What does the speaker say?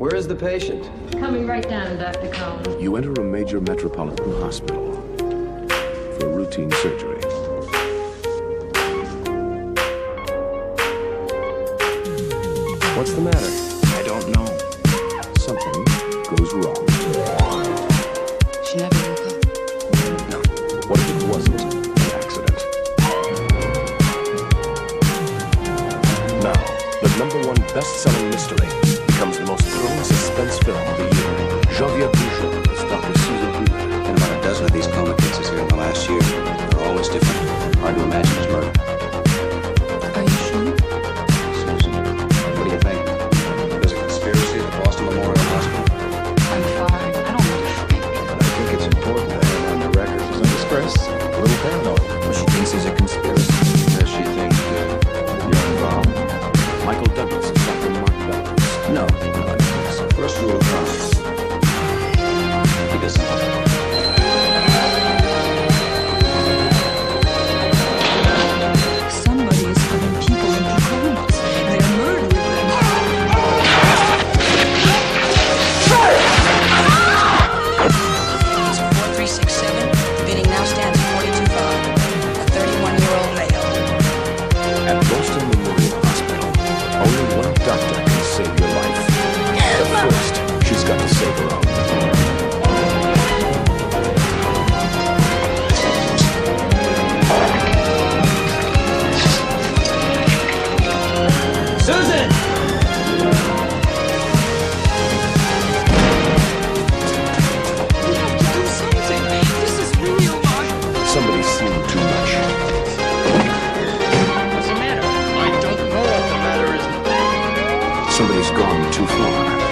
Where is the patient? Coming right down, Dr. Cohn. You enter a major metropolitan hospital for routine surgery. What's the matter? I don't know. Something goes wrong. She never woke up. No. What if it wasn't an accident? Now, the #1 best-selling mystery becomes the most thrilling suspense film of the year. Javier Bouchon is Dr. Susan Hooper. Been about a dozen of these coma cases here in the last year. They're always different. Hard to imagine it's murder. Are you sure? Susan, what do you think? There's a conspiracy at the Boston Memorial Hospital? I'm fine. I don't want to freak. But I think it's important to have on the record. Some distress, a little paranoid. Well, she thinks there's a conspiracy. Does she think you're involved? Michael Douglas is Dr. Mark Bellows. No, I don't think so. First rule of thumb. He doesn't. Somebody is putting people into comas. They're murdering them. It's 4367. The bidding now stands at 42.5. A 31-year-old male. At Boston Memorial Hospital, only one doctor can save your life. But first, she's got to save her own. Susan! We have to do something. This is real. Somebody's seen too much. What's the matter? I don't know what the matter is. Somebody's gone too far.